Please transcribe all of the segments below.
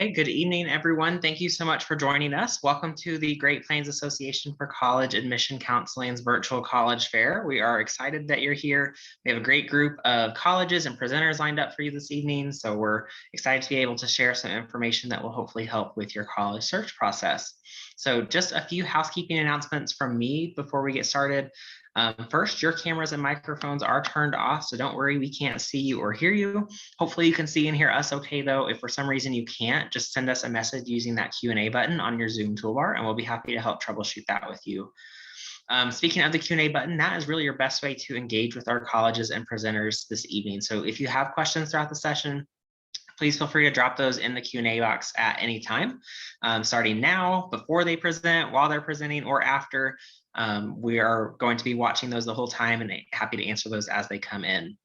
Hey, good evening, everyone. Thank you so much for joining us. Welcome to the Great Plains Association for College Admission Counseling's virtual college fair. We are excited that you're here. We have a great group of colleges and presenters lined up for you this evening, so we're excited to be able to share some information that will hopefully help with your college search process. So just a few housekeeping announcements from me before we get started. First, your cameras and microphones are turned off, so don't worry, we can't see you or hear you. Hopefully you can see and hear us okay though. If for some reason you can't, just send us a message using that Q&A button on your Zoom toolbar and we'll be happy to help troubleshoot that with you. Speaking of the Q&A button, that is really your best way to engage with our colleges and presenters this evening. So if you have questions throughout the session, please feel free to drop those in the Q&A box at any time, starting now, before they present, while they're presenting, or after. We are going to be watching those the whole time and happy to answer those as they come in.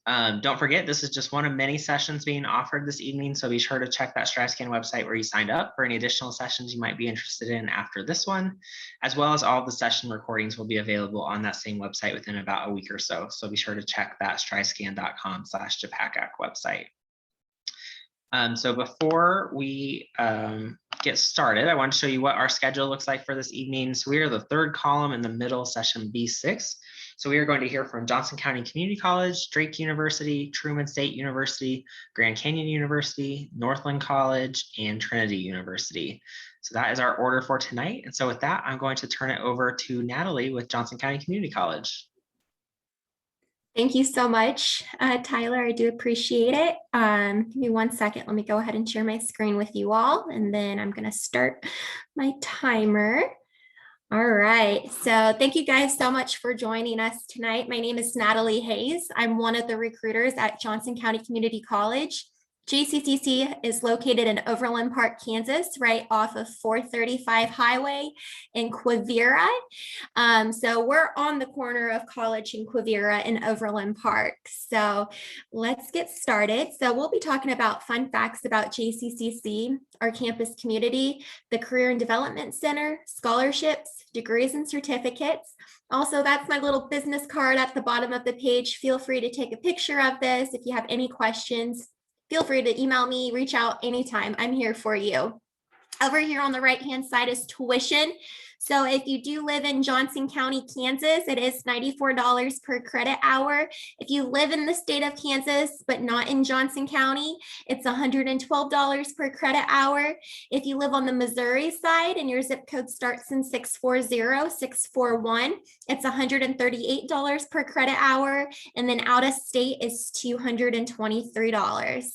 Don't forget, this is just one of many sessions being offered this evening, so be sure to check that StriScan website where you signed up for any additional sessions you might be interested in after this one, as well as all of the session recordings will be available on that same website within about a week or so. So be sure to check that striscan.com/GPACAC website. So before we get started, I want to show you what our schedule looks like for this evening. So we are the third column in the middle, session B6. So we are going to hear from Johnson County Community College, Drake University, Truman State University, Grand Canyon University, Northland College, and Trinity University. So that is our order for tonight. And so with that, I'm going to turn it over to Natalie with Johnson County Community College. Thank you so much, Tyler. I do appreciate it. Give me 1 second. Let me go ahead and share my screen with you all, and then I'm going to start my timer. All right. So thank you guys so much for joining us tonight. My name is Natalie Hayes. I'm one of the recruiters at Johnson County Community College. JCCC is located in Overland Park, Kansas, right off of 435 Highway in Quivira. So we're on the corner of College and Quivira in Overland Park. So let's get started. So we'll be talking about fun facts about JCCC, our campus community, the Career and Development Center, scholarships, degrees and certificates. Also, that's my little business card at the bottom of the page. Feel free to take a picture of this. If you have any questions, feel free to email me, reach out anytime. I'm here for you. Over here on the right-hand side is tuition. So if you do live in Johnson County, Kansas, it is $94 per credit hour. If you live in the state of Kansas, but not in Johnson County, it's $112 per credit hour. If you live on the Missouri side and your zip code starts in 640-641, it's $138 per credit hour. And then out of state is $223.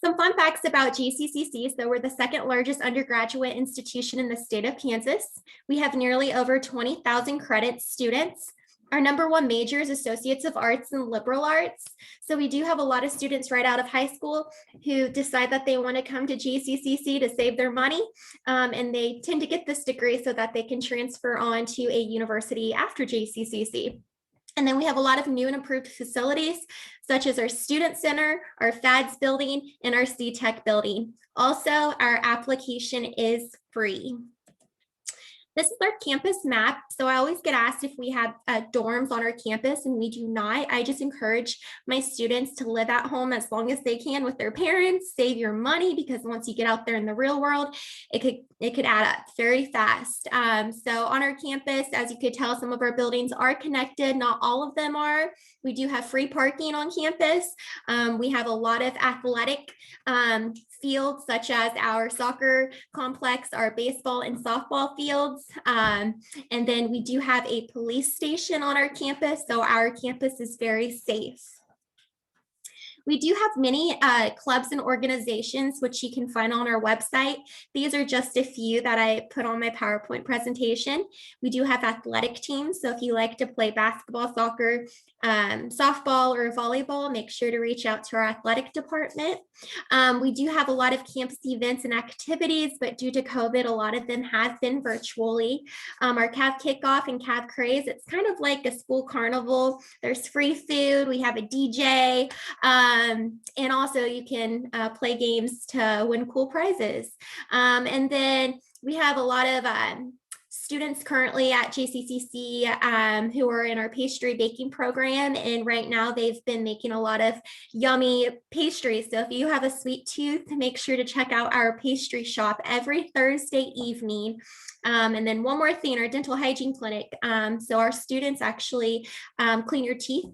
Some fun facts about JCCC. So we're the second largest undergraduate institution in the state of Kansas. We have nearly over 20,000 credit students. Our number one major is Associates of Arts and Liberal Arts. So we do have a lot of students right out of high school who decide that they want to come to JCCC to save their money. And they tend to get this degree so that they can transfer on to a university after JCCC. And then we have a lot of new and improved facilities, such as our Student Center, our FADS building, and our C-Tech building. Also, our application is free. This is our campus map. So I always get asked if we have dorms on our campus, and we do not. I just encourage my students to live at home as long as they can with their parents, save your money, because once you get out there in the real world, it could add up very fast. So on our campus, as you could tell, some of our buildings are connected. Not all of them are. We do have free parking on campus. We have a lot of athletic fields, such as our soccer complex, our baseball and softball fields. And then we do have a police station on our campus, so our campus is very safe. We do have many clubs and organizations, which you can find on our website. These are just a few that I put on my PowerPoint presentation. We do have athletic teams, so if you like to play basketball, soccer, softball, or volleyball, make sure to reach out to our athletic department. We do have a lot of campus events and activities, but due to COVID, a lot of them have been virtually. Our CAV Kickoff and CAV Craze, it's kind of like a school carnival. There's free food, we have a DJ, and also you can play games to win cool prizes. And then we have a lot of students currently at JCCC who are in our pastry baking program, and right now they've been making a lot of yummy pastries. So if you have a sweet tooth, make sure to check out our pastry shop every Thursday evening. And then one more thing, our dental hygiene clinic. So our students actually clean your teeth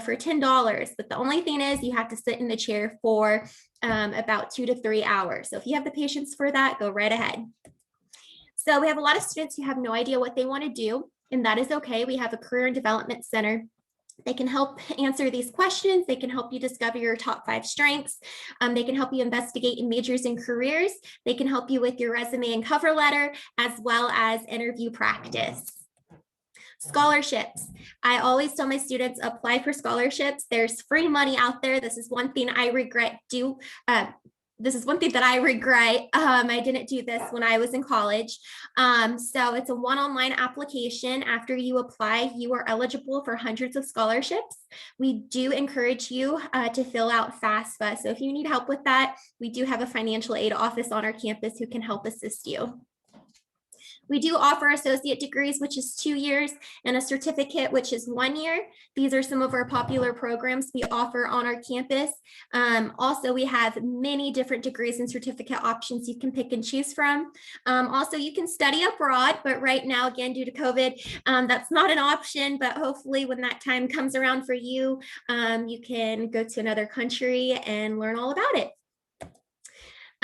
for $10, but the only thing is you have to sit in the chair for about 2 to 3 hours. So if you have the patience for that, go right ahead. So we have a lot of students who have no idea what they want to do, and that is okay. We have a career and development center. They can help answer these questions. They can help you discover your top 5 strengths. They can help you investigate in majors and careers. They can help you with your resume and cover letter, as well as interview practice. Scholarships. I always tell my students, apply for scholarships. There's free money out there. This is one thing I regret I didn't do this when I was in college. So it's a one online application. After you apply, you are eligible for hundreds of scholarships. We do encourage you to fill out FAFSA. So if you need help with that, we do have a financial aid office on our campus who can help assist you. We do offer associate degrees, which is 2 years, and a certificate, which is 1 year. These are some of our popular programs we offer on our campus. Also, we have many different degrees and certificate options you can pick and choose from. Also, you can study abroad, but right now, again, due to COVID, that's not an option, but hopefully when that time comes around for you, you can go to another country and learn all about it.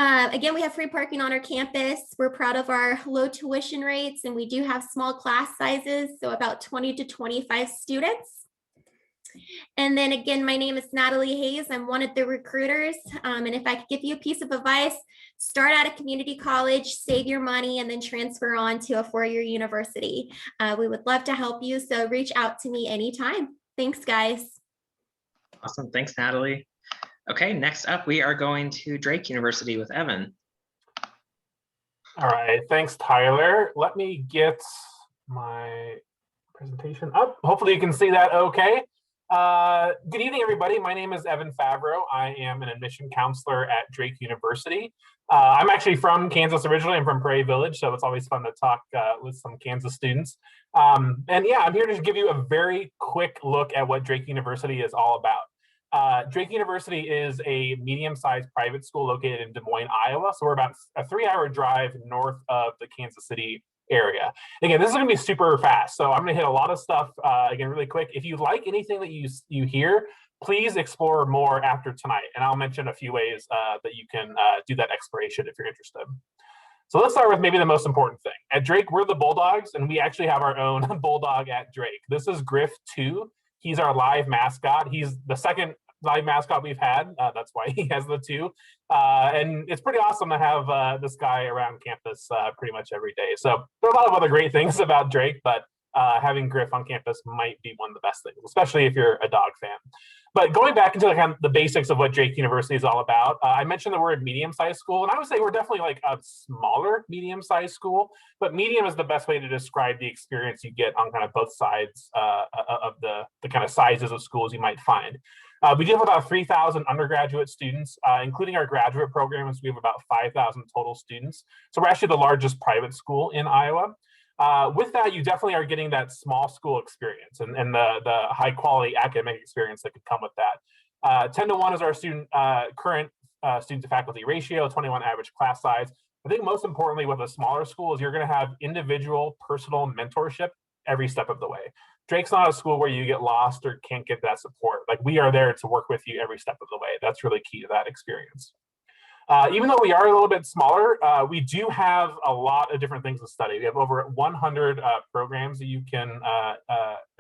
Again, we have free parking on our campus. We're proud of our low tuition rates, and we do have small class sizes, so about 20 to 25 students. And then again, my name is Natalie Hayes. I'm one of the recruiters. And if I could give you a piece of advice, start at a community college, save your money, and then transfer on to a 4-year university. We would love to help you, so reach out to me anytime. Thanks, guys. Awesome. Thanks, Natalie. Okay, next up, we are going to Drake University with Evan. All right, thanks, Tyler. Let me get my presentation up. Hopefully you can see that okay. Good evening, everybody. My name is Evan Favreau. I am an admission counselor at Drake University. I'm actually from Kansas originally. I'm from Prairie Village, so it's always fun to talk with some Kansas students. And yeah, I'm here to give you a very quick look at what Drake University is all about. Drake University is a medium-sized private school located in Des Moines, Iowa. So we're about a 3-hour drive north of the Kansas City area. Again, this is going to be super fast, so I'm going to hit a lot of stuff again really quick. If you like anything that you hear, please explore more after tonight, and I'll mention a few ways that you can do that exploration if you're interested. So let's start with maybe the most important thing. At Drake, we're the Bulldogs, and we actually have our own Bulldog at Drake. This is Griff 2. He's our live mascot. He's the second live mascot we've had. That's why he has the 2. And it's pretty awesome to have this guy around campus pretty much every day. So there are a lot of other great things about Drake, but having Griff on campus might be one of the best things, especially if you're a dog fan. But going back into kind of the basics of what Drake University is all about, I mentioned the word medium-sized school, and I would say we're definitely like a smaller medium-sized school, but medium is the best way to describe the experience you get on kind of both sides of the kind of sizes of schools you might find. We do have about 3,000 undergraduate students, including our graduate programs. We have about 5,000 total students. So we're actually the largest private school in Iowa. With that, you definitely are getting that small school experience and the high quality academic experience that could come with that. 10 to 1 is our current student to faculty ratio, 21 average class size. I think most importantly with a smaller school is you're going to have individual personal mentorship every step of the way. Drake's not a school where you get lost or can't get that support. Like, we are there to work with you every step of the way. That's really key to that experience. Even though we are a little bit smaller, we do have a lot of different things to study. We have over 100 programs that you can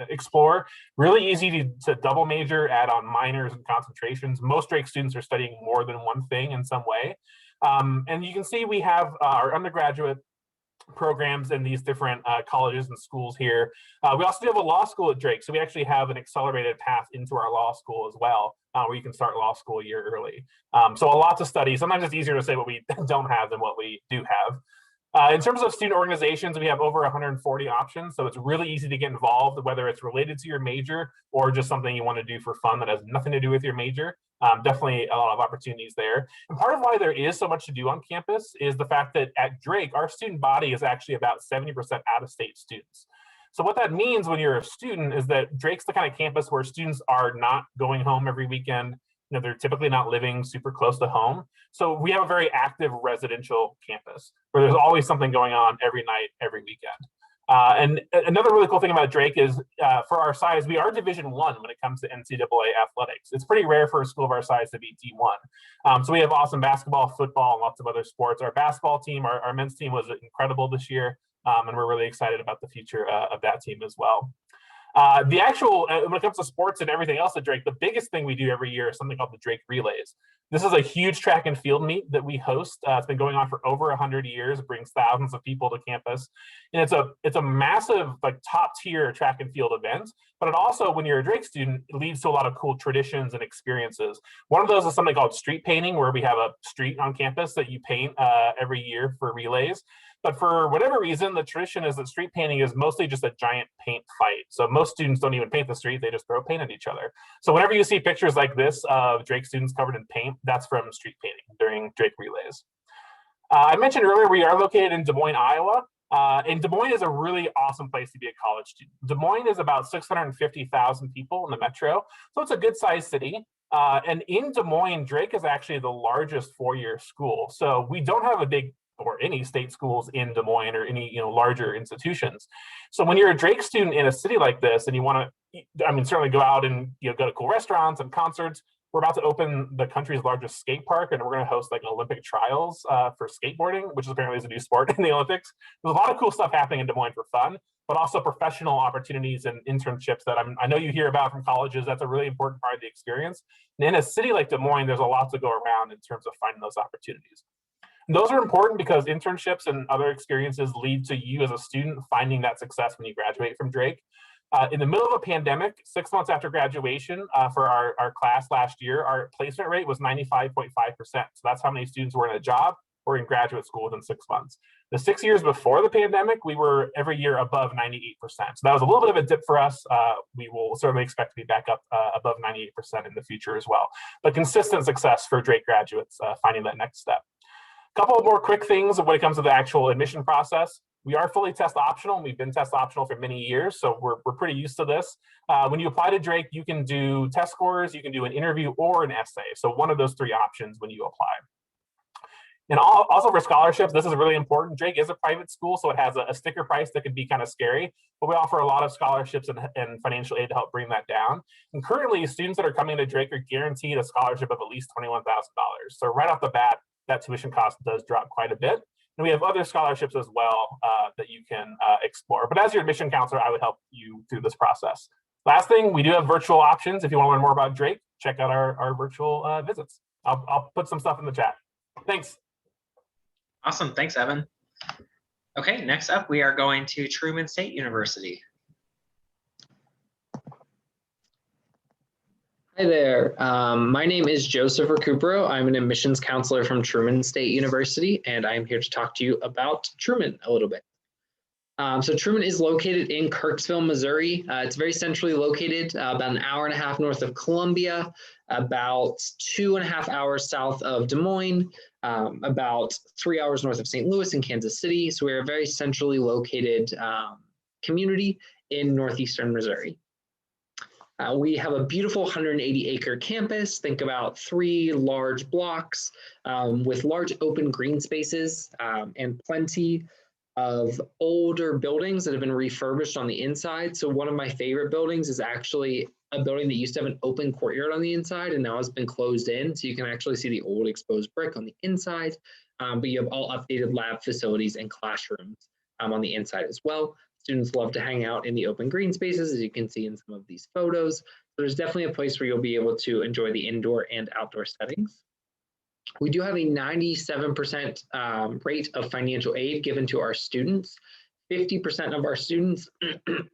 explore. Really easy to double major, add on minors and concentrations. Most Drake students are studying more than one thing in some way. And you can see we have our undergraduate programs in these different colleges and schools here. We also do have a law school at Drake, so we actually have an accelerated path into our law school as well, where you can start law school a year early. So a lot to study. Sometimes it's easier to say what we don't have than what we do have. In terms of student organizations, we have over 140 options, so it's really easy to get involved, whether it's related to your major or just something you want to do for fun that has nothing to do with your major. Definitely a lot of opportunities there. And part of why there is so much to do on campus is the fact that at Drake, our student body is actually about 70% out-of-state students. So what that means when you're a student is that Drake's the kind of campus where students are not going home every weekend. They're typically not living super close to home. So we have a very active residential campus where there's always something going on every night, every weekend. And another really cool thing about Drake is for our size, we are Division I when it comes to NCAA athletics. It's pretty rare for a school of our size to be D1. So we have awesome basketball, football, and lots of other sports. Our basketball team, our men's team was incredible this year. And we're really excited about the future of that team as well. When it comes to sports and everything else at Drake, the biggest thing we do every year is something called the Drake Relays. This is a huge track and field meet that we host. It's been going on for over 100 years. It brings thousands of people to campus. And it's a massive, like, top tier track and field event. But it also, when you're a Drake student, it leads to a lot of cool traditions and experiences. One of those is something called street painting, where we have a street on campus that you paint every year for relays. But for whatever reason, the tradition is that street painting is mostly just a giant paint fight. So most students don't even paint the street, they just throw paint at each other. So whenever you see pictures like this of Drake students covered in paint, that's from street painting during Drake Relays. I mentioned earlier we are located in Des Moines, Iowa. And Des Moines is a really awesome place to be a college student. Des Moines is about 650,000 people in the metro, so it's a good sized city. And in Des Moines, Drake is actually the largest four-year school. So we don't have a big or any state schools in Des Moines or any larger institutions. So when you're a Drake student in a city like this and you want to, certainly go out and go to cool restaurants and concerts, we're about to open the country's largest skate park, and we're going to host like Olympic trials for skateboarding, which apparently is a new sport in the Olympics. There's a lot of cool stuff happening in Des Moines for fun, but also professional opportunities and internships that I know you hear about from colleges. That's a really important part of the experience. And in a city like Des Moines, there's a lot to go around in terms of finding those opportunities. Those are important because internships and other experiences lead to you as a student finding that success when you graduate from Drake. In the middle of a pandemic, 6 months after graduation for our class last year, our placement rate was 95.5%. So that's how many students were in a job or in graduate school within 6 months. The 6 years before the pandemic, we were every year above 98%. So that was a little bit of a dip for us. We will certainly expect to be back up above 98% in the future as well. But consistent success for Drake graduates finding that next step. Couple more quick things when it comes to the actual admission process. We are fully test optional, and we've been test optional for many years, so we're pretty used to this. When you apply to Drake, you can do test scores, you can do an interview or an essay. So one of those three options when you apply. And also for scholarships, this is really important. Drake is a private school, so it has a sticker price that can be kind of scary, but we offer a lot of scholarships and financial aid to help bring that down. And currently, students that are coming to Drake are guaranteed a scholarship of at least $21,000. So right off the bat, that tuition cost does drop quite a bit. And we have other scholarships as well that you can explore. But as your admission counselor, I would help you through this process. Last thing, we do have virtual options. If you want to learn more about Drake, check out our virtual visits. I'll put some stuff in the chat. Thanks. Awesome. Thanks, Evan. Okay, next up, we are going to Truman State University. Hi there. My name is Joseph Recupero. I'm an admissions counselor from Truman State University, and I'm here to talk to you about Truman a little bit. So Truman is located in Kirksville, Missouri. It's very centrally located, about an hour and a half north of Columbia, about 2.5 hours south of Des Moines, about 3 hours north of St. Louis and Kansas City. So we're a very centrally located community in northeastern Missouri. We have a beautiful 180-acre campus. Think about 3 large blocks with large open green spaces and plenty of older buildings that have been refurbished on the inside. So one of my favorite buildings is actually a building that used to have an open courtyard on the inside and now has been closed in. So you can actually see the old exposed brick on the inside, but you have all updated lab facilities and classrooms on the inside as well. Students love to hang out in the open green spaces, as you can see in some of these photos. So there's definitely a place where you'll be able to enjoy the indoor and outdoor settings. We do have a 97% rate of financial aid given to our students. 50% of our students,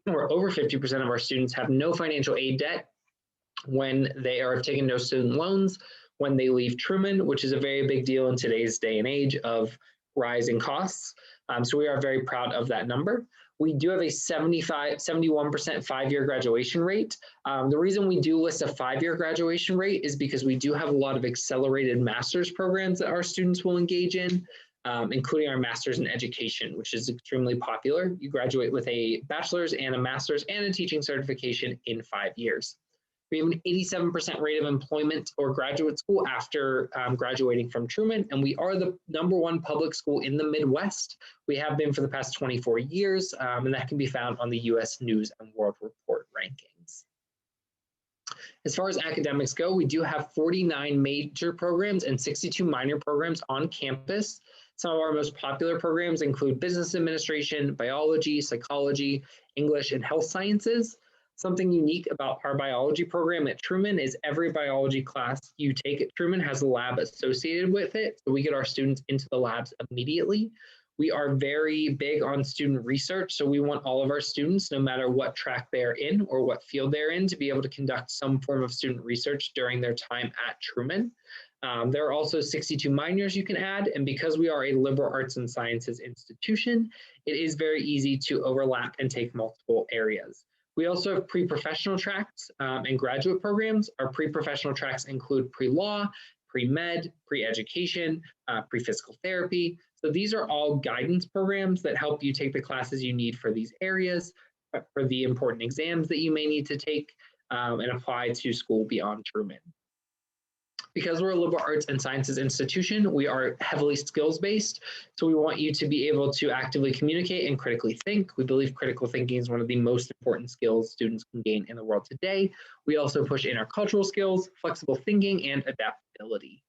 or over 50% of our students, have no financial aid debt when they are taking no student loans when they leave Truman, which is a very big deal in today's day and age of rising costs. So we are very proud of that number. We do have a 71% 5-year graduation rate. The reason we do list a 5-year graduation rate is because we do have a lot of accelerated master's programs that our students will engage in, including our master's in education, which is extremely popular. You graduate with a bachelor's and a master's and a teaching certification in 5 years. We have an 87% rate of employment or graduate school after graduating from Truman, and we are the #1 public school in the Midwest. We have been for the past 24 years, and that can be found on the U.S. News and World Report rankings. As far as academics go, we do have 49 major programs and 62 minor programs on campus. Some of our most popular programs include business administration, biology, psychology, English, and health sciences. Something unique about our biology program at Truman is every biology class you take at Truman has a lab associated with it, so we get our students into the labs immediately. We are very big on student research, so we want all of our students, no matter what track they're in or what field they're in, to be able to conduct some form of student research during their time at Truman. There are also 62 minors you can add, and because we are a liberal arts and sciences institution, it is very easy to overlap and take multiple areas. We also have pre-professional tracks and graduate programs. Our pre-professional tracks include pre-law, pre-med, pre-education, pre-physical therapy. So these are all guidance programs that help you take the classes you need for these areas, for the important exams that you may need to take, and apply to school beyond Truman. Because we're a liberal arts and sciences institution, we are heavily skills-based. So we want you to be able to actively communicate and critically think. We believe critical thinking is one of the most important skills students can gain in the world today. We also push intercultural skills, flexible thinking, and adaptability.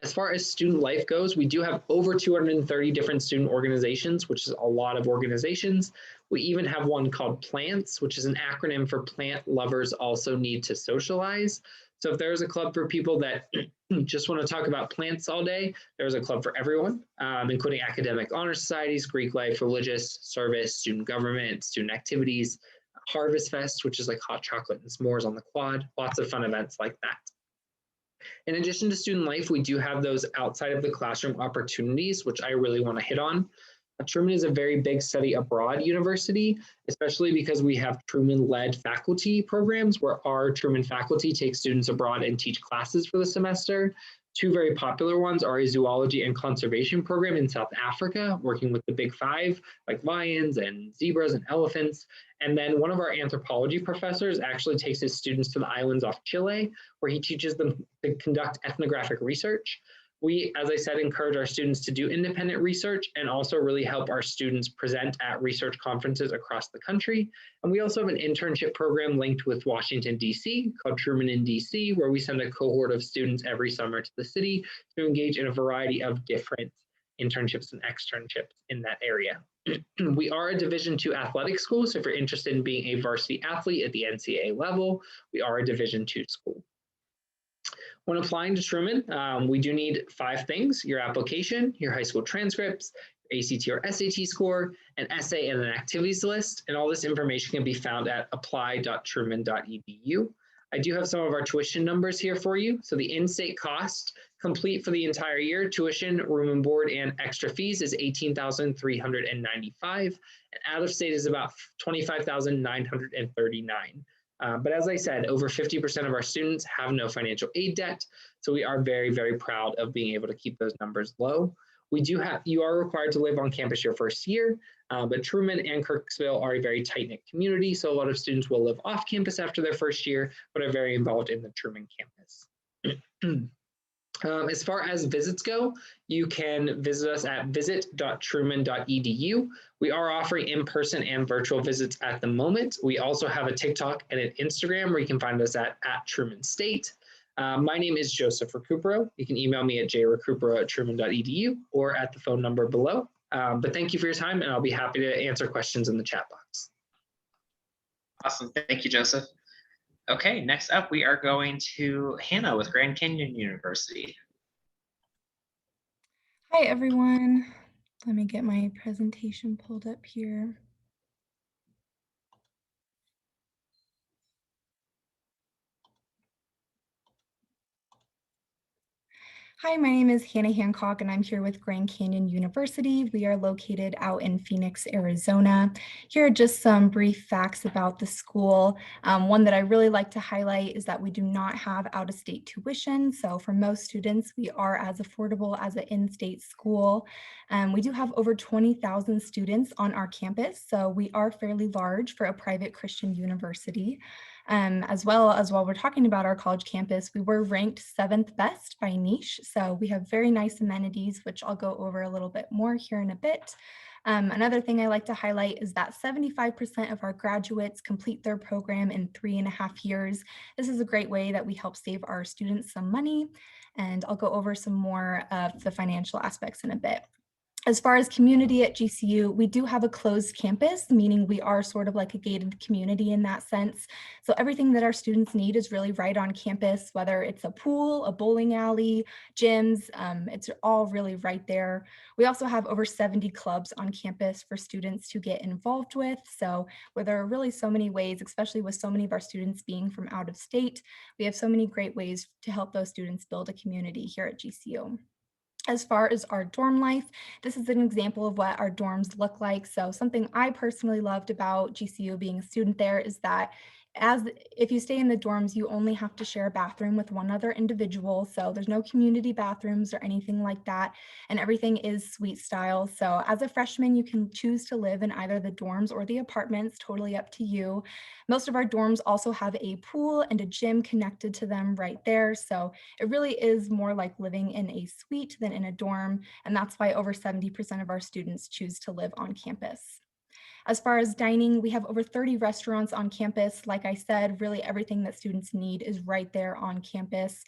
As far as student life goes, we do have over 230 different student organizations, which is a lot of organizations. We even have one called PLANTS, which is an acronym for Plant Lovers Also Need to Socialize. So if there's a club for people that just want to talk about plants all day, there's a club for everyone, including academic honor societies, Greek life, religious, service, student government, student activities, Harvest Fest, which is like hot chocolate and s'mores on the quad, lots of fun events like that. In addition to student life, we do have those outside of the classroom opportunities, which I really want to hit on. Truman is a very big study abroad university, especially because we have Truman-led faculty programs where our Truman faculty take students abroad and teach classes for the semester. Two very popular ones are a zoology and conservation program in South Africa, working with the big five, like lions and zebras and elephants. And then one of our anthropology professors actually takes his students to the islands off Chile, where he teaches them to conduct ethnographic research. We, as I said, encourage our students to do independent research and also really help our students present at research conferences across the country. And we also have an internship program linked with Washington, D.C. called Truman in D.C., where we send a cohort of students every summer to the city to engage in a variety of different internships and externships in that area. We are a Division II athletic school, so if you're interested in being a varsity athlete at the NCAA level, we are a Division II school. When applying to Truman, we do need 5 things: your application, your high school transcripts, ACT or SAT score, an essay, and an activities list. And all this information can be found at apply.truman.edu. I do have some of our tuition numbers here for you. So the in-state cost, complete for the entire year, tuition, room and board, and extra fees is $18,395. And out of state is about $25,939. But as I said, over 50% of our students have no financial aid debt. So we are very, very proud of being able to keep those numbers low. You are required to live on campus your first year, but Truman and Kirksville are a very tight-knit community. So a lot of students will live off campus after their first year, but are very involved in the Truman campus. As far as visits go, you can visit us at visit.truman.edu. We are offering in-person and virtual visits at the moment. We also have a TikTok and an Instagram where you can find us at Truman State. My name is Joseph Recupero. You can email me at jrecupero@truman.edu or at the phone number below. But thank you for your time, and I'll be happy to answer questions in the chat box. Awesome. Thank you, Joseph. Okay, next up, we are going to Hannah with Grand Canyon University. Hi, everyone. Let me get my presentation pulled up here. Hi, my name is Hannah Hancock, and I'm here with Grand Canyon University. We are located out in Phoenix, Arizona. Here are just some brief facts about the school. One that I really like to highlight is that we do not have out-of-state tuition. So for most students, we are as affordable as an in-state school. We do have over 20,000 students on our campus, so we are fairly large for a private Christian university. As well as while we're talking about our college campus, we were ranked 7th best by Niche. So we have very nice amenities, which I'll go over a little bit more here in a bit. Another thing I like to highlight is that 75% of our graduates complete their program in 3.5 years. This is a great way that we help save our students some money, and I'll go over some more of the financial aspects in a bit. As far as community at GCU, we do have a closed campus, meaning we are sort of like a gated community in that sense. So everything that our students need is really right on campus, whether it's a pool, a bowling alley, gyms, it's all really right there. We also have over 70 clubs on campus for students to get involved with. So where there are really so many ways, especially with so many of our students being from out of state, we have so many great ways to help those students build a community here at GCU. As far as our dorm life, this is an example of what our dorms look like. So something I personally loved about GCU being a student there is that if you stay in the dorms, you only have to share a bathroom with one other individual. So there's no community bathrooms or anything like that. And everything is suite style. So as a freshman, you can choose to live in either the dorms or the apartments, totally up to you. Most of our dorms also have a pool and a gym connected to them right there. So it really is more like living in a suite than in a dorm. And that's why over 70% of our students choose to live on campus. As far as dining, we have over 30 restaurants on campus. Like I said, really everything that students need is right there on campus.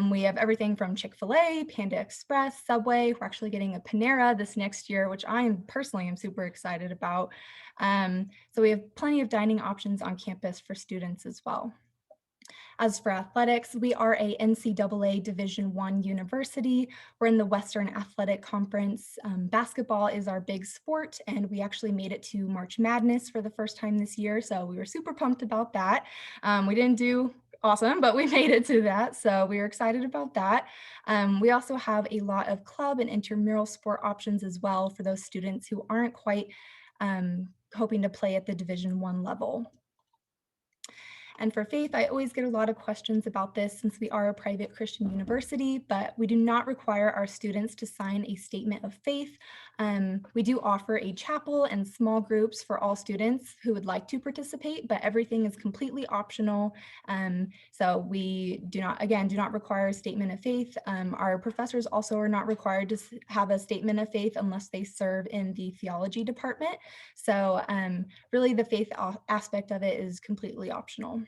We have everything from Chick-fil-A, Panda Express, Subway. We're actually getting a Panera this next year, which I personally am super excited about. So we have plenty of dining options on campus for students as well. As for athletics, we are a NCAA Division I university. We're in the Western Athletic Conference. Basketball is our big sport, and we actually made it to March Madness for the first time this year. So we were super pumped about that. We didn't do awesome, but we made it to that. So we were excited about that. We also have a lot of club and intramural sport options as well for those students who aren't quite hoping to play at the Division I level. And for faith, I always get a lot of questions about this since we are a private Christian university, but we do not require our students to sign a statement of faith. We do offer a chapel and small groups for all students who would like to participate, but everything is completely optional. So we do not require a statement of faith. Our professors also are not required to have a statement of faith unless they serve in the theology department. So really the faith aspect of it is completely optional.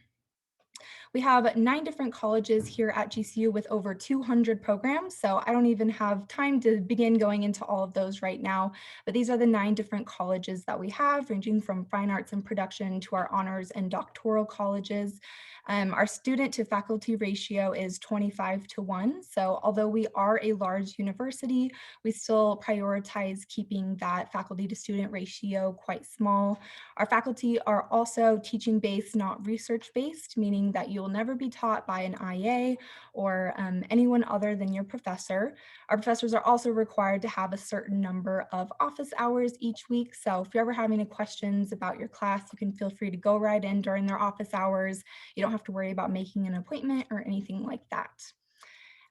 We have 9 different colleges here at GCU with over 200 programs, so I don't even have time to begin going into all of those right now, but these are the 9 different colleges that we have, ranging from fine arts and production to our honors and doctoral colleges. Our student to faculty ratio is 25:1, so although we are a large university, we still prioritize keeping that faculty to student ratio quite small. Our faculty are also teaching-based, not research-based, meaning that you will never be taught by an IA or anyone other than your professor. Our professors are also required to have a certain number of office hours each week. So if you're ever having any questions about your class, you can feel free to go right in during their office hours. You don't have to worry about making an appointment or anything like that.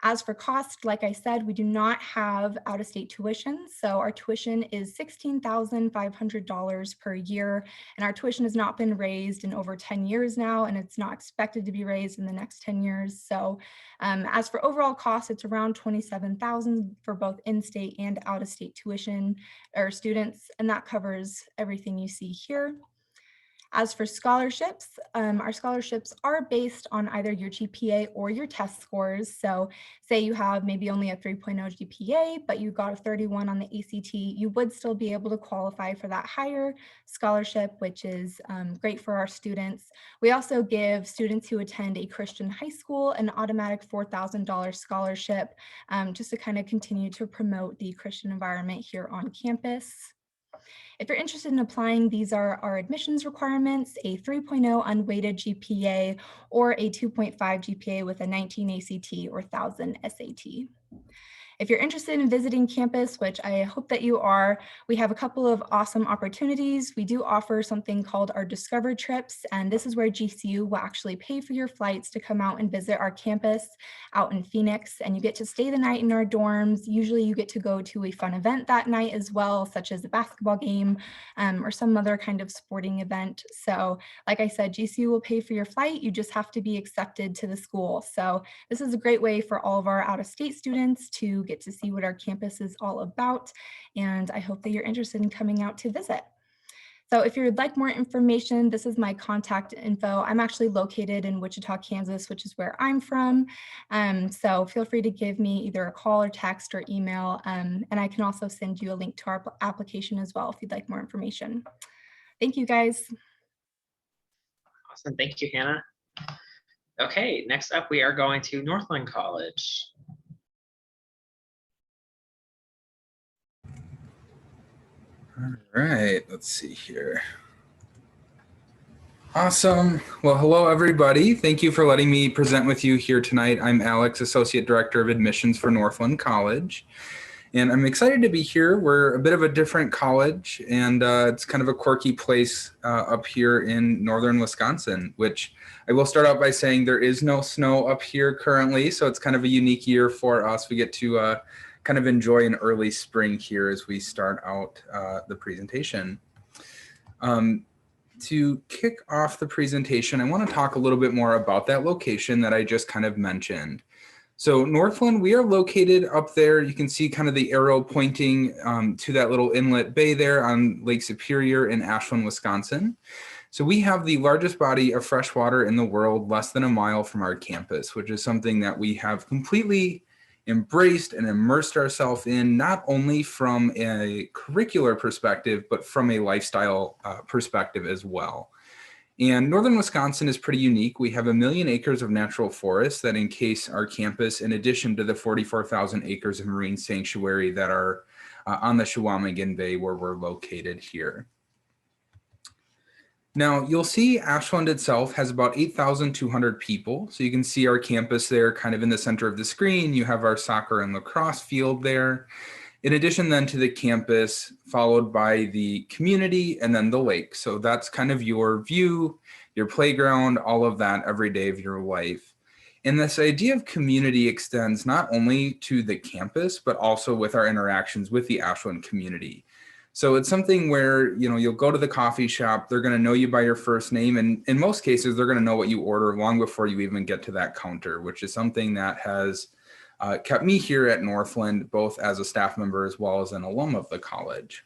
As for cost, like I said, we do not have out-of-state tuition. So our tuition is $16,500 per year, and our tuition has not been raised in over 10 years now, and it's not expected to be raised in the next 10 years. So as for overall cost, it's around $27,000 for both in-state and out-of-state tuition or students, and that covers everything you see here. As for scholarships, our scholarships are based on either your GPA or your test scores. So say you have maybe only a 3.0 GPA, but you got a 31 on the ACT, you would still be able to qualify for that higher scholarship, which is great for our students. We also give students who attend a Christian high school an automatic $4,000 scholarship just to kind of continue to promote the Christian environment here on campus. If you're interested in applying, these are our admissions requirements: a 3.0 unweighted GPA or a 2.5 GPA with a 19 ACT or 1000 SAT. If you're interested in visiting campus, which I hope that you are, we have a couple of awesome opportunities. We do offer something called our Discover Trips, and this is where GCU will actually pay for your flights to come out and visit our campus out in Phoenix, and you get to stay the night in our dorms. Usually you get to go to a fun event that night as well, such as a basketball game or some other kind of sporting event. So like I said, GCU will pay for your flight. You just have to be accepted to the school. So this is a great way for all of our out-of-state students to get to see what our campus is all about. And I hope that you're interested in coming out to visit. So if you would like more information, this is my contact info. I'm actually located in Wichita, Kansas, which is where I'm from. So feel free to give me either a call or text or email. And I can also send you a link to our application as well if you'd like more information. Thank you, guys. Awesome. Thank you, Hannah. Okay, next up, we are going to Northland College. All right, let's see here. Awesome. Well, hello, everybody. Thank you for letting me present with you here tonight. I'm Alex, Associate Director of Admissions for Northland College. And I'm excited to be here. We're a bit of a different college, and it's kind of a quirky place up here in northern Wisconsin, which I will start out by saying there is no snow up here currently. So it's kind of a unique year for us. We get to kind of enjoy an early spring here as we start out the presentation. To kick off the presentation, I want to talk a little bit more about that location that I just kind of mentioned. So Northland, we are located up there. You can see kind of the arrow pointing to that little inlet bay there on Lake Superior in Ashland, Wisconsin. So we have the largest body of fresh water in the world, less than a mile from our campus, which is something that we have completely embraced and immersed ourselves in, not only from a curricular perspective, but from a lifestyle perspective as well. And northern Wisconsin is pretty unique. We have 1 million acres of natural forest that encase our campus, in addition to the 44,000 acres of marine sanctuary that are on the Chequamegon Bay where we're located here. Now, you'll see Ashland itself has about 8,200 people. So you can see our campus there kind of in the center of the screen. You have our soccer and lacrosse field there. In addition then to the campus, followed by the community and then the lake. So that's kind of your view, your playground, all of that every day of your life. And this idea of community extends not only to the campus, but also with our interactions with the Ashland community. So it's something where, you know, you'll go to the coffee shop, they're going to know you by your first name. And in most cases, they're going to know what you order long before you even get to that counter, which is something that has kept me here at Northland, both as a staff member as well as an alum of the college.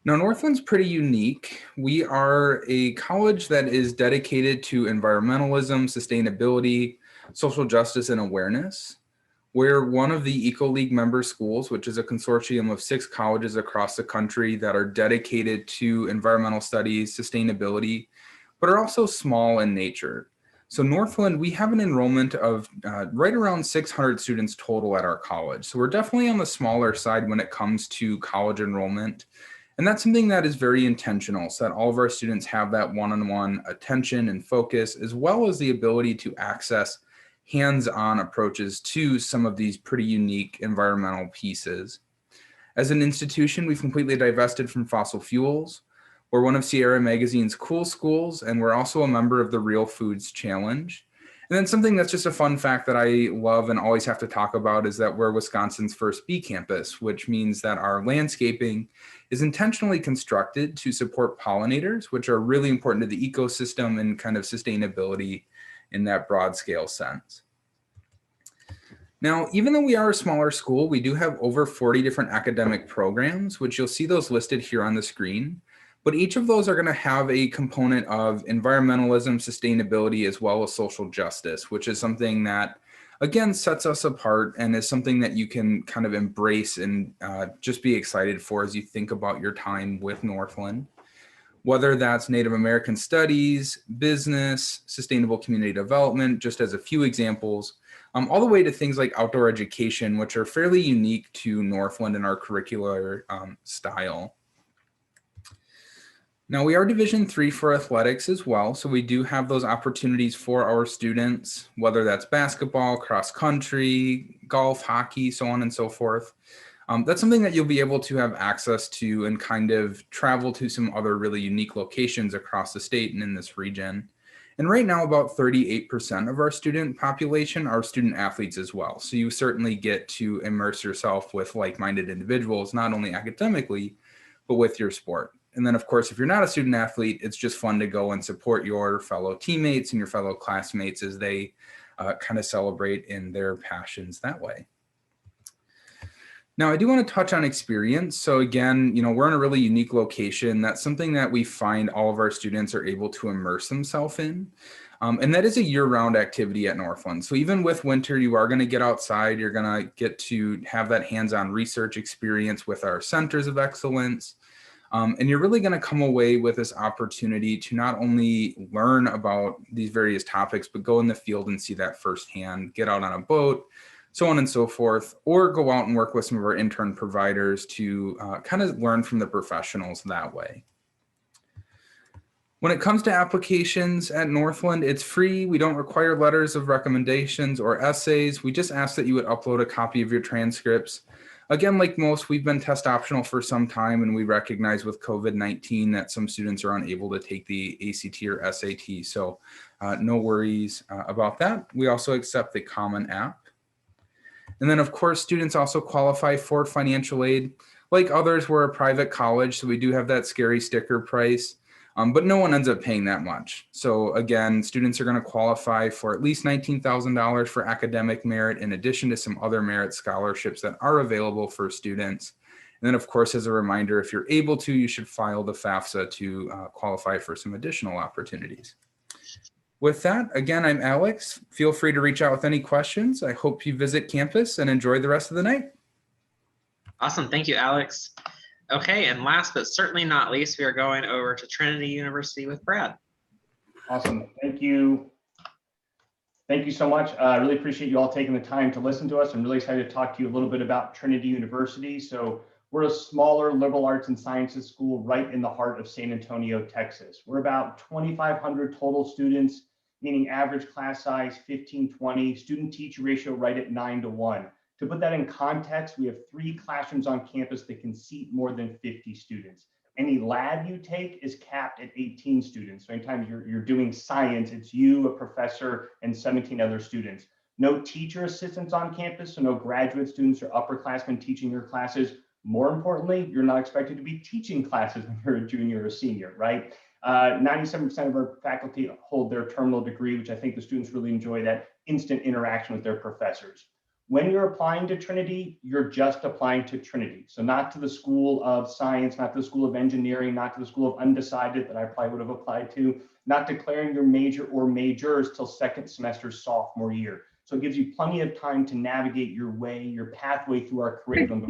Now, Northland's pretty unique. We are a college that is dedicated to environmentalism, sustainability, social justice, and awareness. We're one of the EcoLeague member schools, which is a consortium of 6 colleges across the country that are dedicated to environmental studies, sustainability, but are also small in nature. So Northland, we have an enrollment of right around 600 students total at our college. So we're definitely on the smaller side when it comes to college enrollment. And that's something that is very intentional, so that all of our students have that one-on-one attention and focus, as well as the ability to access hands-on approaches to some of these pretty unique environmental pieces. As an institution, we've completely divested from fossil fuels. We're one of Sierra Magazine's cool schools, and we're also a member of the Real Foods Challenge. And then something that's just a fun fact that I love and always have to talk about is that we're Wisconsin's first bee campus, which means that our landscaping is intentionally constructed to support pollinators, which are really important to the ecosystem and kind of sustainability in that broad scale sense. Now, even though we are a smaller school, we do have over 40 different academic programs, which you'll see those listed here on the screen. But each of those are going to have a component of environmentalism, sustainability, as well as social justice, which is something that, again, sets us apart and is something that you can kind of embrace and just be excited for as you think about your time with Northland. Whether that's Native American studies, business, sustainable community development, just as a few examples, all the way to things like outdoor education, which are fairly unique to Northland in our curricular style. Now we are Division III for athletics as well, so we do have those opportunities for our students, whether that's basketball, cross country, golf, hockey, so on and so forth. That's something that you'll be able to have access to and kind of travel to some other really unique locations across the state and in this region. And right now, about 38% of our student population are student athletes as well. So you certainly get to immerse yourself with like-minded individuals, not only academically, but with your sport. And then, of course, if you're not a student athlete, it's just fun to go and support your fellow teammates and your fellow classmates as they kind of celebrate in their passions that way. Now, I do want to touch on experience. So again, we're in a really unique location. That's something that we find all of our students are able to immerse themselves in. And that is a year-round activity at Northland. So even with winter, you are going to get outside. You're going to get to have that hands-on research experience with our centers of excellence. And you're really going to come away with this opportunity to not only learn about these various topics, but go in the field and see that firsthand, get out on a boat, so on and so forth, or go out and work with some of our intern providers to kind of learn from the professionals that way. When it comes to applications at Northland, it's free. We don't require letters of recommendations or essays. We just ask that you would upload a copy of your transcripts. Again, like most, we've been test optional for some time, and we recognize with COVID-19 that some students are unable to take the ACT or SAT. So no worries about that. We also accept the Common App. And then, of course, students also qualify for financial aid. Like others, we're a private college, so we do have that scary sticker price. But no one ends up paying that much. So again, students are going to qualify for at least $19,000 for academic merit, in addition to some other merit scholarships that are available for students. And then, of course, as a reminder, if you're able to, you should file the FAFSA to qualify for some additional opportunities. With that, again, I'm Alex. Feel free to reach out with any questions. I hope you visit campus and enjoy the rest of the night. Awesome. Thank you, Alex. Okay, and last but certainly not least, we are going over to Trinity University with Brad. Awesome. Thank you. Thank you so much. I really appreciate you all taking the time to listen to us. I'm really excited to talk to you a little bit about Trinity University. So we're a smaller liberal arts and sciences school right in the heart of San Antonio, Texas. We're about 2,500 total students, meaning average class size 15, 20, student teacher ratio right at 9:1. To put that in context, we have 3 classrooms on campus that can seat more than 50 students. Any lab you take is capped at 18 students. So anytime you're doing science, it's you, a professor, and 17 other students. No teacher assistants on campus, so no graduate students or upperclassmen teaching your classes. More importantly, you're not expected to be teaching classes when you're a junior or senior, right? 97% of our faculty hold their terminal degree, which I think the students really enjoy, that instant interaction with their professors. When you're applying to Trinity, you're just applying to Trinity. So not to the School of Science, not to the School of Engineering, not to the School of Undecided that I probably would have applied to, not declaring your major or majors till second semester sophomore year. So it gives you plenty of time to navigate your way, your pathway through our curriculum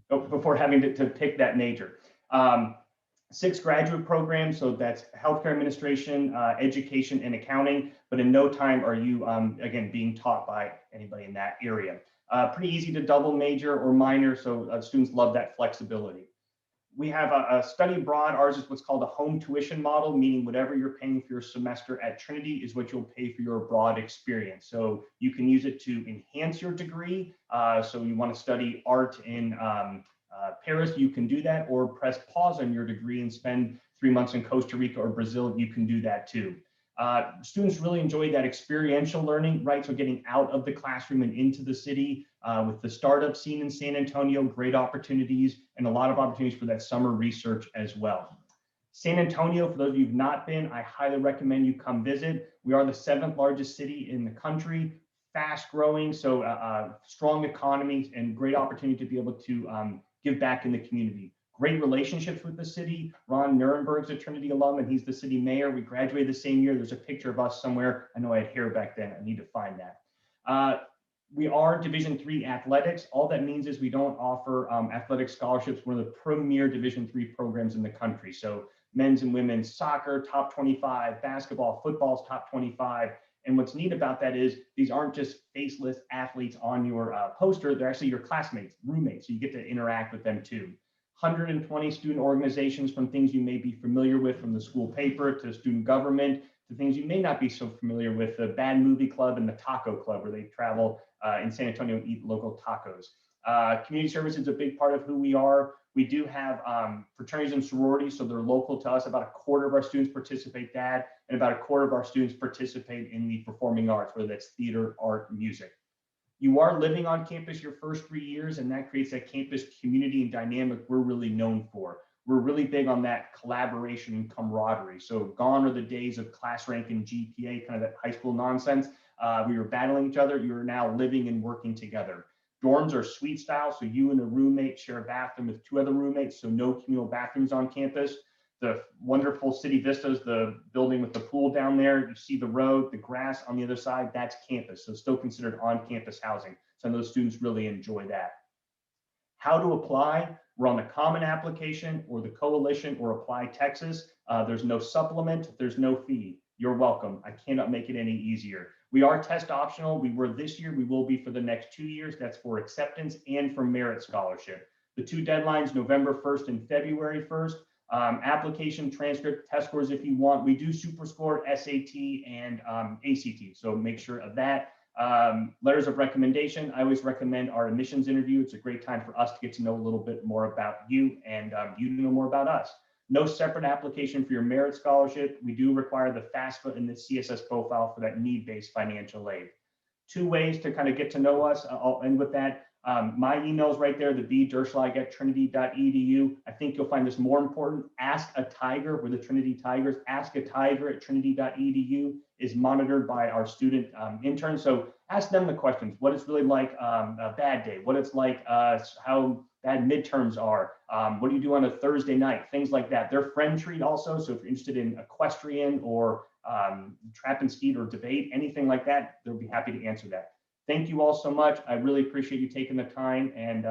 before having to pick that major. 6 graduate programs, so that's healthcare administration, education, and accounting, but in no time are you, again, being taught by anybody in that area. Pretty easy to double major or minor, so students love that flexibility. We have a study abroad. Ours is what's called a home tuition model, meaning whatever you're paying for your semester at Trinity is what you'll pay for your abroad experience. So you can use it to enhance your degree. So you want to study art in Paris, you can do that, or press pause on your degree and spend 3 months in Costa Rica or Brazil, you can do that too. Students really enjoy that experiential learning, right? So getting out of the classroom and into the city with the startup scene in San Antonio, great opportunities and a lot of opportunities for that summer research as well. San Antonio, for those of you who've not been, I highly recommend you come visit. We are the 7th largest city in the country, fast growing, so strong economy and great opportunity to be able to give back in the community. Great relationships with the city. Ron Nirenberg's a Trinity alum and he's the city mayor. We graduated the same year. There's a picture of us somewhere. I know I had hair back then. I need to find that. We are Division III athletics. All that means is we don't offer athletic scholarships. We're the premier Division III programs in the country. So men's and women's soccer, top 25, basketball, football's top 25. And what's neat about that is these aren't just faceless athletes on your poster, they're actually your classmates, roommates, so you get to interact with them too. 120 student organizations, from things you may be familiar with from the school paper to student government, to things you may not be so familiar with, the Bad Movie Club and the Taco Club, where they travel in San Antonio and eat local tacos. Community service is a big part of who we are. We do have fraternities and sororities, so they're local to us. About a quarter of our students participate that, and about a quarter of our students participate in the performing arts, whether that's theater, art, music. You are living on campus your first 3 years, and that creates that campus community and dynamic we're really known for. We're really big on that collaboration and camaraderie. So gone are the days of class rank and GPA, kind of that high school nonsense. We were battling each other. You're now living and working together. Dorms are suite style, so you and a roommate share a bathroom with 2 other roommates, so no communal bathrooms on campus. The wonderful city vistas, the building with the pool down there, you see the road, the grass on the other side, that's campus, so still considered on-campus housing. Some of those students really enjoy that. How to apply? We're on the Common Application or the Coalition or Apply Texas. There's no supplement, there's no fee. You're welcome. I cannot make it any easier. We are test optional. We were this year, we will be for the next 2 years. That's for acceptance and for merit scholarship. The 2 deadlines, November 1st and February 1st. Application, transcript, test scores if you want. We do SuperScore, SAT, and ACT, so make sure of that. Letters of recommendation, I always recommend our admissions interview. It's a great time for us to get to know a little bit more about you, and you to know more about us. No separate application for your merit scholarship. We do require the FAFSA and the CSS profile for that need-based financial aid. 2 ways to kind of get to know us. I'll end with that. My email is right there, the b.derschlag@trinity.edu. I think you'll find this more important. Ask a Tiger, we're the Trinity Tigers. Ask a Tiger at trinity.edu is monitored by our student interns. So ask them the questions. What it's really like a bad day, what it's like, how bad midterms are, what do you do on a Thursday night, things like that. They're friend treat also. So if you're interested in equestrian or trap and skeet or debate, anything like that, they'll be happy to answer that. Thank you all so much. I really appreciate you taking the time, and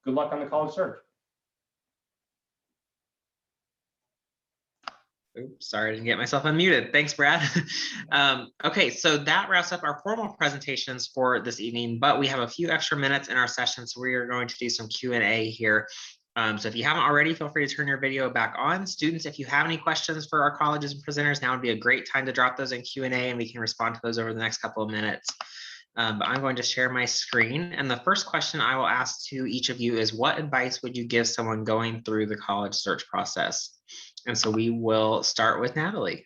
good luck on the college search. Oops, sorry, I didn't get myself unmuted. Thanks, Brad. Okay, so that wraps up our formal presentations for this evening, but we have a few extra minutes in our session, so we are going to do some Q&A here. So if you haven't already, feel free to turn your video back on. Students, if you have any questions for our colleges and presenters, now would be a great time to drop those in Q&A, and we can respond to those over the next couple of minutes. But I'm going to share my screen. And the first question I will ask to each of you is, what advice would you give someone going through the college search process? And so we will start with Natalie.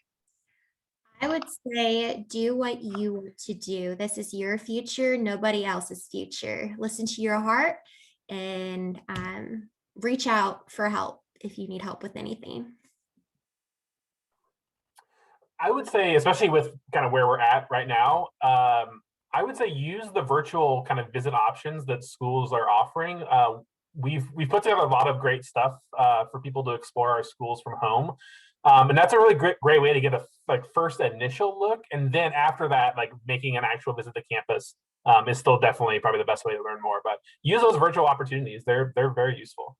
I would say do what you want to do. This is your future, nobody else's future. Listen to your heart and reach out for help if you need help with anything. I would say, especially with kind of where we're at right now, I would say use the virtual kind of visit options that schools are offering. We've put together a lot of great stuff for people to explore our schools from home. And that's a really great way to get a first initial look. And then after that, making an actual visit to campus is still definitely probably the best way to learn more. But use those virtual opportunities. They're very useful.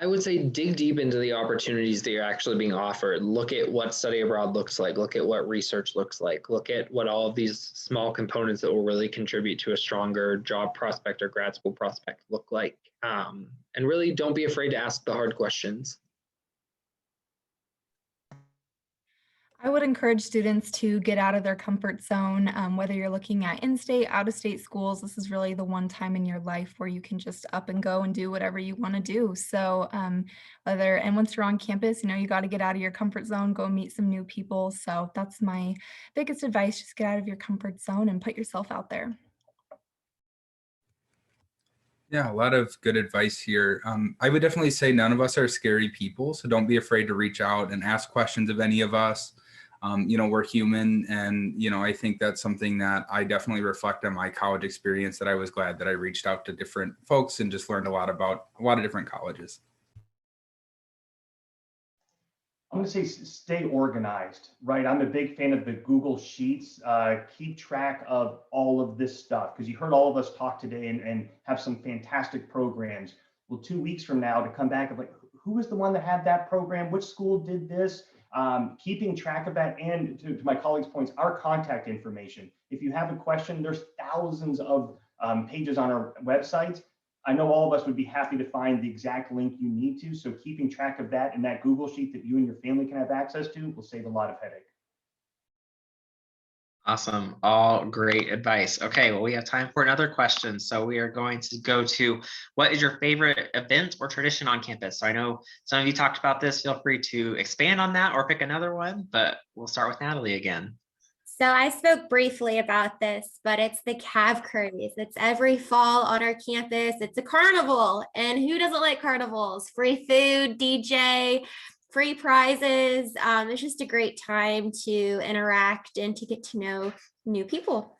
I would say dig deep into the opportunities that you're actually being offered. Look at what study abroad looks like. Look at what research looks like. Look at what all of these small components that will really contribute to a stronger job prospect or grad school prospect look like. And really don't be afraid to ask the hard questions. I would encourage students to get out of their comfort zone, whether you're looking at in-state, out-of-state schools. This is really the one time in your life where you can just up and go and do whatever you want to do. So once you're on campus, you got to get out of your comfort zone, go meet some new people. So that's my biggest advice. Just get out of your comfort zone and put yourself out there. Yeah, a lot of good advice here. I would definitely say none of us are scary people, so don't be afraid to reach out and ask questions of any of us. We're human, and I think that's something that I definitely reflect on my college experience, that I was glad that I reached out to different folks and just learned a lot about a lot of different colleges. I'm going to say stay organized, right? I'm a big fan of the Google Sheets. Keep track of all of this stuff, because you heard all of us talk today and have some fantastic programs. Well, 2 weeks from now to come back and who was the one that had that program, which school did this, keeping track of that. And to my colleagues' points, our contact information. If you have a question, there's thousands of pages on our website. I know all of us would be happy to find the exact link you need to. So keeping track of that in that Google Sheet that you and your family can have access to will save a lot of headache. Awesome. All great advice. Okay, well, we have time for another question. So we are going to go to, what is your favorite event or tradition on campus? So I know some of you talked about this. Feel free to expand on that or pick another one, but we'll start with Natalie again. So I spoke briefly about this, but it's the Cav Craze. It's every fall on our campus. It's a carnival, and who doesn't like carnivals? Free food, DJ, free prizes. It's just a great time to interact and to get to know new people.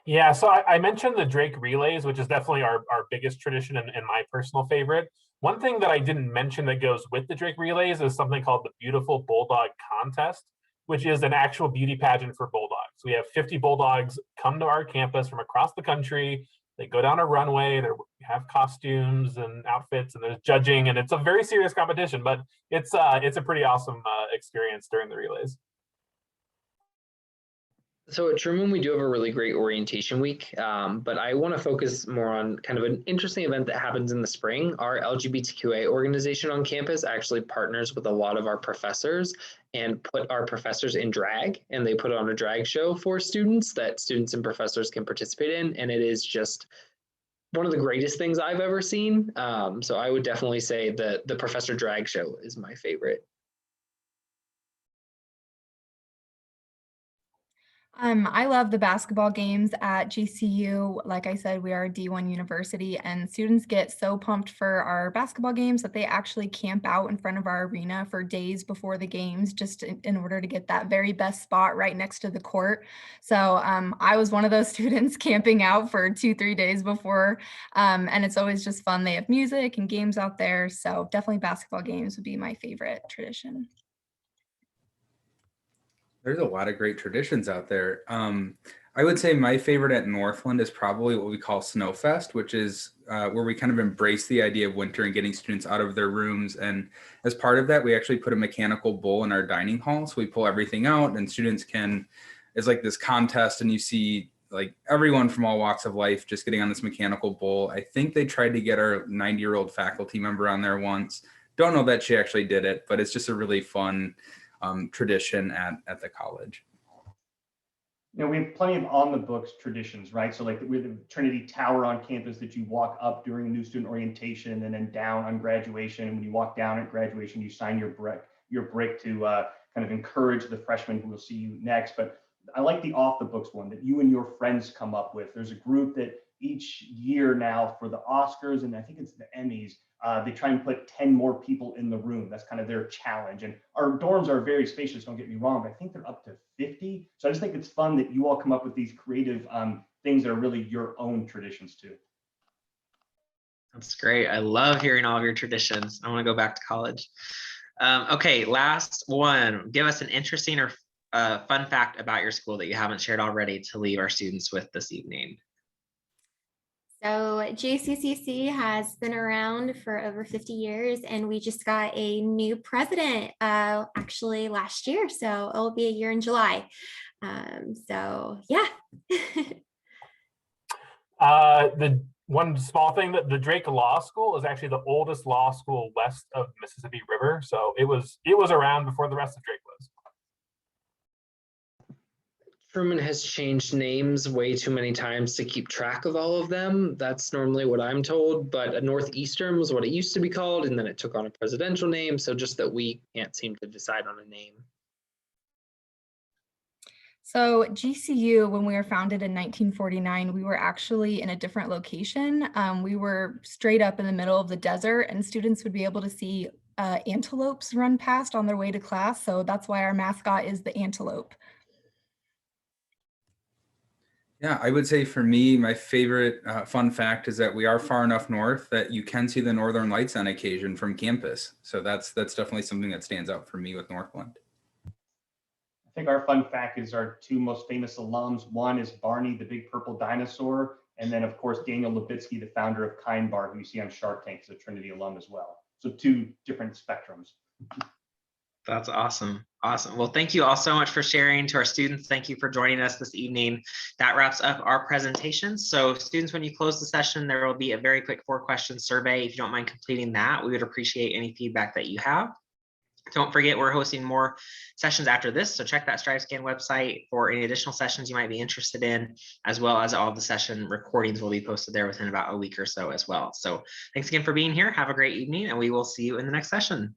Yeah, so I mentioned the Drake Relays, which is definitely our biggest tradition and my personal favorite. One thing that I didn't mention that goes with the Drake Relays is something called the Beautiful Bulldog Contest, which is an actual beauty pageant for bulldogs. We have 50 bulldogs come to our campus from across the country. They go down a runway, they have costumes and outfits, and there's judging, and it's a very serious competition, but it's a pretty awesome experience during the relays. So at Truman, we do have a really great orientation week, but I want to focus more on kind of an interesting event that happens in the spring. Our LGBTQA organization on campus actually partners with a lot of our professors and put our professors in drag, and they put on a drag show for students that students and professors can participate in. And it is just one of the greatest things I've ever seen. So I would definitely say that the professor drag show is my favorite. I love the basketball games at GCU. Like I said, we are a D1 university, and students get so pumped for our basketball games that they actually camp out in front of our arena for days before the games, just in order to get that very best spot right next to the court. So I was one of those students camping out for 2-3 days before, and it's always just fun. They have music and games out there. So definitely basketball games would be my favorite tradition. There's a lot of great traditions out there. I would say my favorite at Northland is probably what we call Snowfest, which is where we kind of embrace the idea of winter and getting students out of their rooms. And as part of that, we actually put a mechanical bull in our dining hall. So we pull everything out, and students can, it's like this contest, and you see like everyone from all walks of life just getting on this mechanical bull. I think they tried to get our 90-year-old faculty member on there once. Don't know that she actually did it, but it's just a really fun tradition at the college. You know, we have plenty of on the books traditions, right? So like we have the Trinity Tower on campus that you walk up during new student orientation, and then down on graduation. And when you walk down at graduation, you sign your brick to kind of encourage the freshmen who will see you next. But I like the off the books one that you and your friends come up with. There's a group that each year now for the Oscars, and I think it's the Emmys, they try and put 10 more people in the room. That's kind of their challenge. And our dorms are very spacious, don't get me wrong, but I think they're up to 50. So I just think it's fun that you all come up with these creative things that are really your own traditions too. That's great. I love hearing all of your traditions. I want to go back to college. Okay, last one. Give us an interesting or fun fact about your school that you haven't shared already to leave our students with this evening. So JCCC has been around for over 50 years, and we just got a new president actually last year. So it'll be a year in July. So yeah. The one small thing, that the Drake Law School is actually the oldest law school west of Mississippi River. So it was around before the rest of Drake was. Truman has changed names way too many times to keep track of all of them. That's normally what I'm told, but Northeastern was what it used to be called, and then it took on a presidential name, so just that we can't seem to decide on a name. So GCU, when we were founded in 1949, we were actually in a different location. We were straight up in the middle of the desert, and students would be able to see antelopes run past on their way to class, so that's why our mascot is the antelope. Yeah, I would say for me, my favorite fun fact is that we are far enough north that you can see the northern lights on occasion from campus. So that's definitely something that stands out for me with Northland. I think our fun fact is our two most famous alums. One is Barney, the big purple dinosaur, And then, of course, Daniel Levitsky, the founder of Kind Bar, who you see on Shark Tank, is a Trinity alum as well. So 2 different spectrums. That's awesome. Awesome. Well, thank you all so much for sharing. To our students, thank you for joining us this evening. That wraps up our presentation. So students, when you close the session, there will be a very quick 4-question survey. If you don't mind completing that, we would appreciate any feedback that you have. Don't forget, we're hosting more sessions after this, so check that StriveScan website for any additional sessions you might be interested in, as well as all the session recordings will be posted there within about a week or so as well. So thanks again for being here. Have a great evening, and we will see you in the next session.